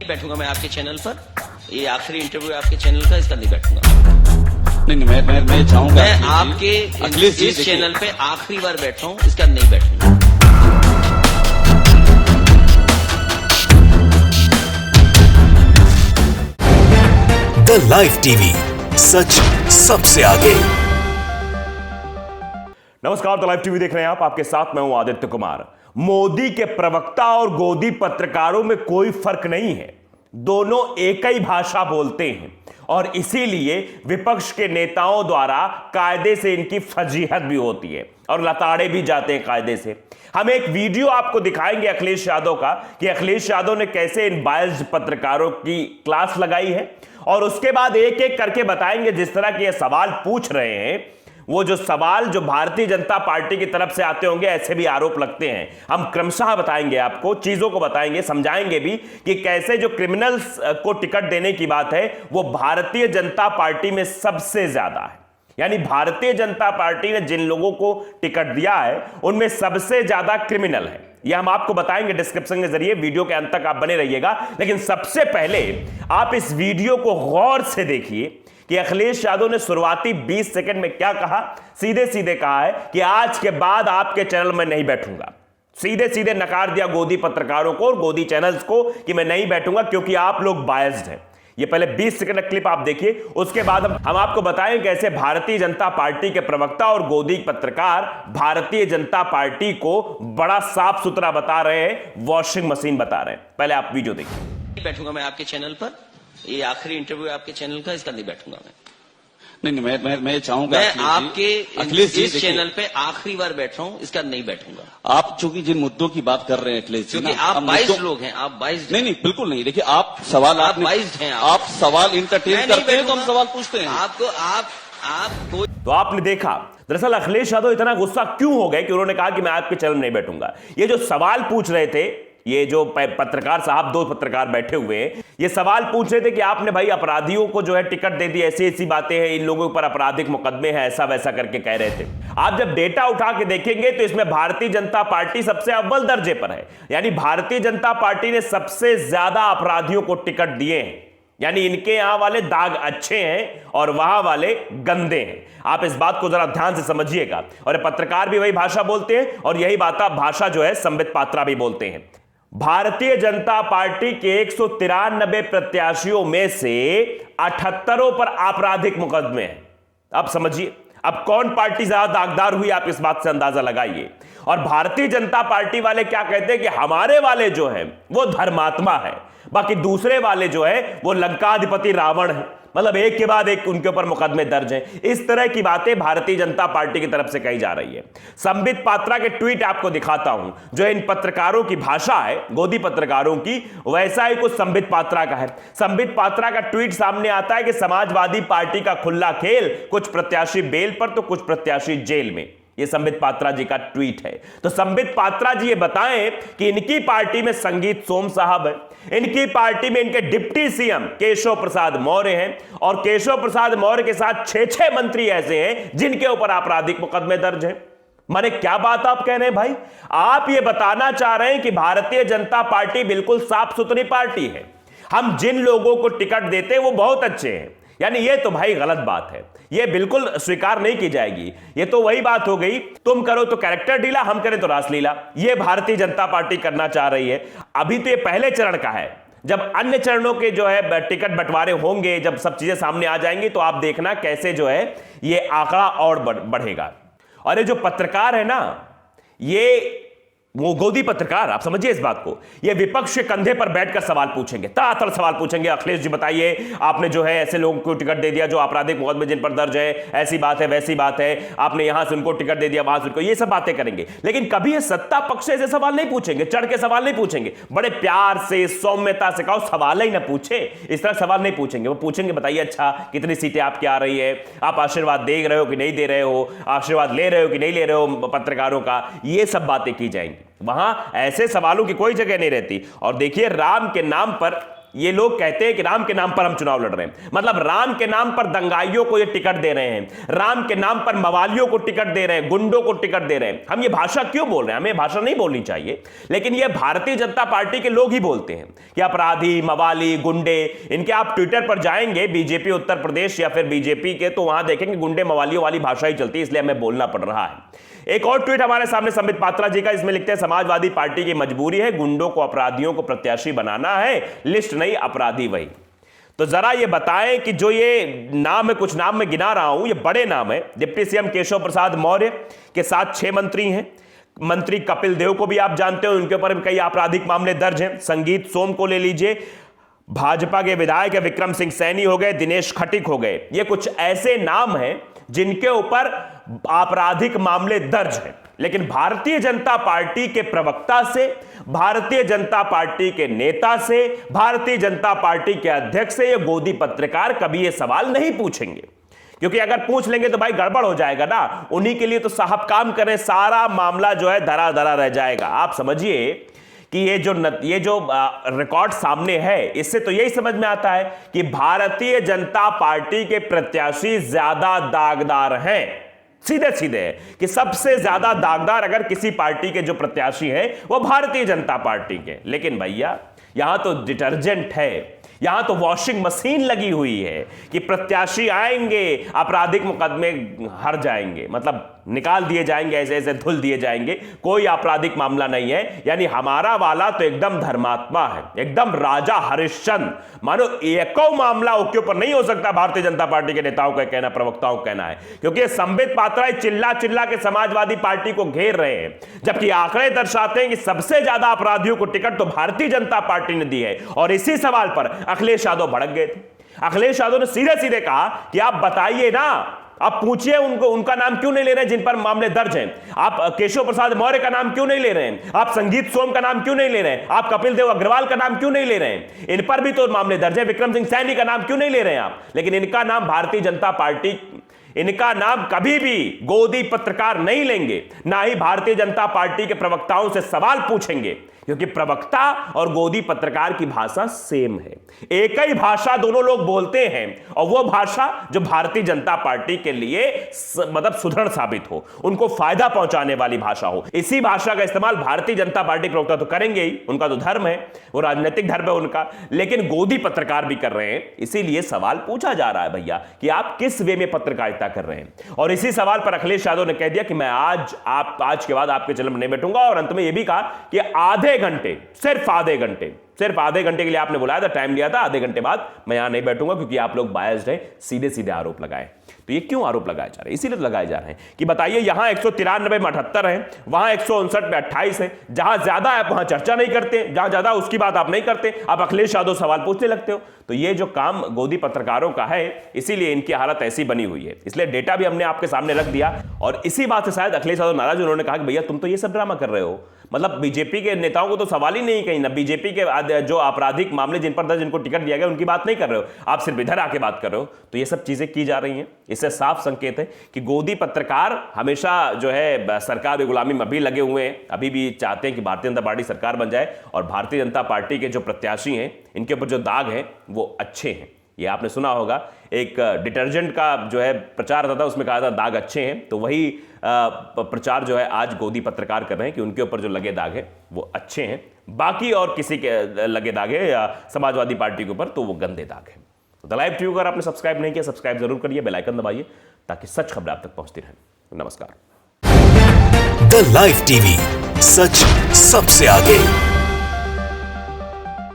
बैठूंगा मैं आपके चैनल पर। ये आखिरी इंटरव्यू आपके चैनल का, इसका नहीं बैठूंगा। नहीं, मैं चाहूंगा मैं आपके इस चैनल पे आखिरी बार बैठा हूं, इसका नहीं बैठूंगा। द लाइव टीवी, सच सबसे आगे। नमस्कार, द लाइव टीवी देख रहे हैं आप। आपके साथ मैं हूं आदित्य कुमार। मोदी के प्रवक्ता और गोदी पत्रकारों में कोई फर्क नहीं है, दोनों एक ही भाषा बोलते हैं और इसीलिए विपक्ष के नेताओं द्वारा कायदे से इनकी फजीहत भी होती है और लताड़े भी जाते हैं कायदे से। हम एक वीडियो आपको दिखाएंगे अखिलेश यादव का कि अखिलेश यादव ने कैसे इन बायस्ड पत्रकारों की क्लास लगाई है और उसके बाद एक एक करके बताएंगे। जिस तरह के ये सवाल पूछ रहे हैं, वो जो सवाल जो भारतीय जनता पार्टी की तरफ से आते होंगे, ऐसे भी आरोप लगते हैं। हम क्रमशः बताएंगे, आपको चीजों को बताएंगे, समझाएंगे भी कि कैसे जो क्रिमिनल्स को टिकट देने की बात है वो भारतीय जनता पार्टी में सबसे ज्यादा है। यानी भारतीय जनता पार्टी ने जिन लोगों को टिकट दिया है उनमें सबसे ज्यादा क्रिमिनल है। यह हम आपको बताएंगे डिस्क्रिप्शन के जरिए। वीडियो के अंत तक आप बने रहिएगा। लेकिन सबसे पहले आप इस वीडियो को गौर से देखिए कि अखिलेश यादव ने शुरुआती 20 सेकंड में क्या कहा। सीधे सीधे कहा है कि आज के बाद आपके चैनल में नहीं बैठूंगा। सीधे सीधे नकार दिया गोदी पत्रकारों को और गोदी चैनल्स को कि मैं नहीं बैठूंगा क्योंकि आप लोग बायस्ड हैं। ये पहले 20 सेकंड का क्लिप आप देखिए, उसके बाद हम आपको बताएं कैसे भारतीय जनता पार्टी के प्रवक्ता और गोदी पत्रकार भारतीय जनता पार्टी को बड़ा साफ सुथरा बता रहे हैं, वॉशिंग मशीन बता रहे हैं। पहले आप वीडियो देखिए। बैठूंगा मैं आपके चैनल पर। ये आखिरी इंटरव्यू आपके चैनल का, इसका नहीं बैठूंगा मैं। मैं चाहूंगा मैं आपके इस चैनल पे आखिरी बार बैठ रहा हूं, इसका नहीं बैठूंगा। आप चूंकि जिन मुद्दों की बात कर रहे हैं अखिलेश जी, क्योंकि आप 22 लोग हैं, आप 22 नहीं बिल्कुल नहीं। देखिए, आप सवाल आप 22 हैं, आप सवाल इंटरटेन करते हैं तो हम सवाल पूछते हैं आपको। आपको तो आपने देखा, दरअसल अखिलेश यादव इतना गुस्सा क्यों हो गए कि उन्होंने कहा कि मैं आपके चैनल में नहीं बैठूंगा। ये जो सवाल पूछ रहे थे, ये जो पत्रकार साहब, 2 पत्रकार बैठे हुए हैं, ये सवाल पूछ रहे थे कि आपने भाई अपराधियों को जो है टिकट दे दी, ऐसी ऐसी बातें हैं, इन लोगों पर आपराधिक मुकदमे हैं, ऐसा वैसा करके कह रहे थे। आप जब डेटा उठा के देखेंगे तो इसमें भारतीय जनता पार्टी सबसे अव्वल दर्जे पर है। यानी भारतीय जनता पार्टी ने सबसे ज्यादा अपराधियों को टिकट दिए हैं। यानी इनके यहां वाले दाग अच्छे हैं और वहां वाले गंदे हैं। आप इस बात को जरा ध्यान से समझिएगा। और पत्रकार भी वही भाषा बोलते हैं और यही भाषा जो है संबित पात्रा भी बोलते हैं। भारतीय जनता पार्टी के 193 प्रत्याशियों में से 78 पर आपराधिक मुकदमे हैं। अब समझिए, अब कौन पार्टी ज्यादा दागदार हुई, आप इस बात से अंदाजा लगाइए। और भारतीय जनता पार्टी वाले क्या कहते हैं कि हमारे वाले जो है वो धर्मात्मा है, बाकी दूसरे वाले जो है वो लंकाधिपति रावण है। मतलब एक के बाद एक उनके ऊपर मुकदमे दर्ज हैं। इस तरह की बातें भारतीय जनता पार्टी की तरफ से कही जा रही है। संबित पात्रा के ट्वीट आपको दिखाता हूं, जो इन पत्रकारों की भाषा है, गोदी पत्रकारों की, वैसा ही कुछ संबित पात्रा का है। संबित पात्रा का ट्वीट सामने आता है कि समाजवादी पार्टी का खुला खेल, कुछ प्रत्याशी बेल पर तो कुछ प्रत्याशी जेल में। ये संबित पात्रा जी का ट्वीट है। तो संबित पात्रा जी ये बताएं कि इनकी पार्टी में संगीत सोम साहब है, इनकी पार्टी में इनके डिप्टी सीएम केशव प्रसाद मौर्य हैं और केशव प्रसाद मौर्य के साथ 6 मंत्री ऐसे हैं जिनके ऊपर आपराधिक मुकदमे दर्ज हैं। माने क्या बात आप कह रहे हैं भाई? आप ये बताना चाह रहे हैं कि भारतीय जनता पार्टी बिल्कुल साफ सुथरी पार्टी है, हम जिन लोगों को टिकट देते हैं वो बहुत अच्छे हैं। यानी ये तो भाई गलत बात है, ये बिल्कुल स्वीकार नहीं की जाएगी। ये तो वही बात हो गई, तुम करो तो कैरेक्टर ढीला, हम करें तो रासलीला। ये भारतीय जनता पार्टी करना चाह रही है। अभी तो ये पहले चरण का है, जब अन्य चरणों के जो है टिकट बंटवारे होंगे, जब सब चीजें सामने आ जाएंगी तो आप देखना कैसे जो है ये आंकड़ा और बढ़ेगा। और ये जो पत्रकार है ना, ये वो गोदी पत्रकार, आप समझिए इस बात को, ये विपक्ष के कंधे पर बैठकर सवाल पूछेंगे, तरह सवाल पूछेंगे। अखिलेश जी बताइए, आपने जो है ऐसे लोगों को टिकट दे दिया जो आपराधिक मुकदमे जिन पर दर्ज है, ऐसी बात है वैसी बात है, आपने यहां से उनको टिकट दे दिया वहां से उनको, ये सब बातें करेंगे। लेकिन कभी ये सत्ता पक्ष से ऐसे सवाल नहीं पूछेंगे, चढ़ के सवाल नहीं पूछेंगे, बड़े प्यार से सौम्यता से कहो सवाल ही ना पूछे, इस तरह सवाल नहीं पूछेंगे। वो पूछेंगे बताइए अच्छा कितनी सीटें आपकी आ रही है, आप आशीर्वाद दे रहे हो कि नहीं दे रहे हो, आशीर्वाद ले रहे हो कि नहीं ले रहे हो पत्रकारों का, ये सब बातें की जाएंगी। वहां ऐसे सवालों की कोई जगह नहीं रहती। और देखिए, राम के नाम पर ये लोग कहते हैं कि राम के नाम पर हम चुनाव लड़ रहे हैं, मतलब राम के नाम पर दंगाइयों को ये टिकट दे रहे हैं, राम के नाम पर मवालियों को टिकट दे रहे हैं, गुंडों को टिकट दे रहे हैं। हम ये भाषा क्यों बोल रहे हैं? हमें भाषा नहीं बोलनी चाहिए, लेकिन ये भारतीय जनता पार्टी के लोग ही बोलते हैं कि अपराधी, मवाली, गुंडे। इनके आप ट्विटर पर जाएंगे बीजेपी उत्तर प्रदेश या फिर बीजेपी के, तो वहां देखेंगे गुंडे मवालियों वाली भाषा ही चलती है, इसलिए हमें बोलना पड़ रहा है। एक और ट्वीट हमारे सामने संबित पात्रा जी का, इसमें लिखते हैं समाजवादी पार्टी की मजबूरी है, गुंडों को अपराधियों को प्रत्याशी बनाना है, लिस्ट नहीं अपराधी वही। तो जरा ये बताएं कि जो ये नाम है, कुछ नाम मैं गिना रहा हूं, ये बड़े नाम है। डिप्टी सीएम केशव प्रसाद मौर्य के साथ 6 मंत्री हैं। मंत्री कपिल देव को भी आप जानते हो, उनके ऊपर भी कई आपराधिक मामले दर्ज हैं। संगीत सोम को ले लीजिए, भाजपा के विधायक विक्रम सिंह सैनी हो गए, दिनेश खटिक हो गए। ये कुछ ऐसे नाम हैं जिनके ऊपर आपराधिक मामले दर्ज हैं, लेकिन भारतीय जनता पार्टी के प्रवक्ता से, भारतीय जनता पार्टी के नेता से, भारतीय जनता पार्टी के अध्यक्ष से ये गोदी पत्रकार कभी ये सवाल नहीं पूछेंगे, क्योंकि अगर पूछ लेंगे तो भाई गड़बड़ हो जाएगा ना। उन्हीं के लिए तो साहब काम करें, सारा मामला जो है धरा धरा रह जाएगा। आप समझिए कि ये जो रिकॉर्ड सामने है, इससे तो यही समझ में आता है कि भारतीय जनता पार्टी के प्रत्याशी ज्यादा दागदार हैं। सीधे सीधे कि सबसे ज्यादा दागदार अगर किसी पार्टी के जो प्रत्याशी हैं वो भारतीय जनता पार्टी के। लेकिन भैया यहां तो डिटर्जेंट है, यहां तो वॉशिंग मशीन लगी हुई है कि प्रत्याशी आएंगे, आपराधिक मुकदमे हर जाएंगे, मतलब निकाल दिए जाएंगे, ऐसे ऐसे धुल दिए जाएंगे, कोई आपराधिक मामला नहीं है। यानी हमारा वाला तो एकदम धर्मात्मा है, एकदम राजा हरिश्चंद्र। मानो एको मामला उसके ऊपर नहीं हो सकता। भारतीय जनता पार्टी के नेताओं का कहना, प्रवक्ताओं का कहना है, क्योंकि संबित पात्रा चिल्ला चिल्ला के समाजवादी पार्टी को घेर रहे हैं, जबकि आंकड़े दर्शाते हैं कि सबसे ज्यादा अपराधियों को टिकट तो भारतीय जनता पार्टी ने दी है। और इसी सवाल पर अखिलेश यादव भड़क गए थे। अखिलेश यादव ने सीधे सीधे कहा कि आप बताइए ना, आप पूछिए उनको, उनका नाम क्यों नहीं ले रहे हैं जिन पर मामले दर्ज हैं? आप केशव प्रसाद मौर्य का नाम क्यों नहीं ले रहे हैं? आप संगीत सोम का नाम क्यों नहीं ले रहे हैं? आप कपिल देव अग्रवाल का नाम क्यों नहीं ले रहे हैं? इन पर भी तो मामले दर्ज है। विक्रम सिंह सैनी का नाम क्यों नहीं ले रहे हैं आप? लेकिन इनका नाम भारतीय जनता पार्टी, इनका नाम कभी भी गोदी पत्रकार नहीं लेंगे, ना ही भारतीय जनता पार्टी के प्रवक्ताओं से सवाल पूछेंगे, क्योंकि प्रवक्ता और गोदी पत्रकार की भाषा सेम है। एक ही भाषा दोनों लोग बोलते हैं, और वो भाषा जो भारतीय जनता पार्टी के लिए मतलब सुदृढ़ साबित हो, उनको फायदा पहुंचाने वाली भाषा हो। इसी भाषा का इस्तेमाल भारतीय जनता पार्टी प्रवक्ता तो करेंगे ही, उनका तो धर्म है, वो राजनीतिक धर्म है उनका, लेकिन गोदी पत्रकार भी कर रहे हैं। इसीलिए सवाल पूछा जा रहा है भैया कि आप किस वे में पत्रकारिता कर रहे हैं। और इसी सवाल पर अखिलेश यादव ने कह दिया कि मैं आज के बाद आपके चैनल में नहीं बैठूंगा। और अंत में यह भी कहा कि आधे घंटे, सिर्फ आधे घंटे के लिए आपने बुलाया था, टाइम लिया था, आधे घंटे बाद मैं यहां नहीं बैठूंगा, क्योंकि आप लोग बायस्ड हैं। सीधे सीधे आरोप लगाए। तो ये क्यों आरोप लगाए जा रहे हैं? इसीलिए लगाए जा रहे हैं कि बताइए, यहां 193 में 78 है, वहां 159 में 28 है। जहां ज्यादा है वहां चर्चा नहीं करते, जहां ज्यादा उसकी बात आप नहीं करते, आप अखिलेश यादव सवाल पूछने लगते हो। तो ये जो काम गोदी पत्रकारों का है, इसीलिए इनकी हालत ऐसी बनी हुई है। इसलिए डेटा भी हमने आपके सामने रख दिया। और इसी बात से शायद अखिलेश यादव नाराज, उन्होंने कहा कि भैया तुम तो ये सब ड्रामा कर रहे हो। मतलब बीजेपी के नेताओं को तो सवाल ही नहीं कहीं ना, बीजेपी के जो आपराधिक मामले जिन पर दर्ज, जिनको टिकट दिया गया, उनकी बात नहीं कर रहे हो, आप सिर्फ इधर आके बात कर रहे हो। तो ये सब चीजें की जा रही हैं। इससे साफ संकेत है कि गोदी पत्रकार हमेशा जो है सरकार की गुलामी में अभी लगे हुए हैं, अभी भी चाहते हैं कि भारतीय जनता पार्टी सरकार बन जाए। और भारतीय जनता पार्टी के जो प्रत्याशी हैं, इनके ऊपर जो दाग हैं वो अच्छे हैं। ये आपने सुना होगा, एक डिटर्जेंट का जो है प्रचार था, उसमें कहा था दाग अच्छे हैं। तो वही प्रचार जो है आज गोदी पत्रकार कर रहे हैं कि उनके ऊपर जो लगे दाग है वो अच्छे हैं, बाकी और किसी के लगे दाग है या समाजवादी पार्टी के ऊपर तो वो गंदे दाग है। द लाइव टीवी को अगर आपने सब्सक्राइब नहीं किया, सब्सक्राइब जरूर करिए, बेल आइकन दबाइए, ताकि सच खबरें आप तक पहुंचती रहें। नमस्कार। द लाइव टीवी, सच सबसे आगे।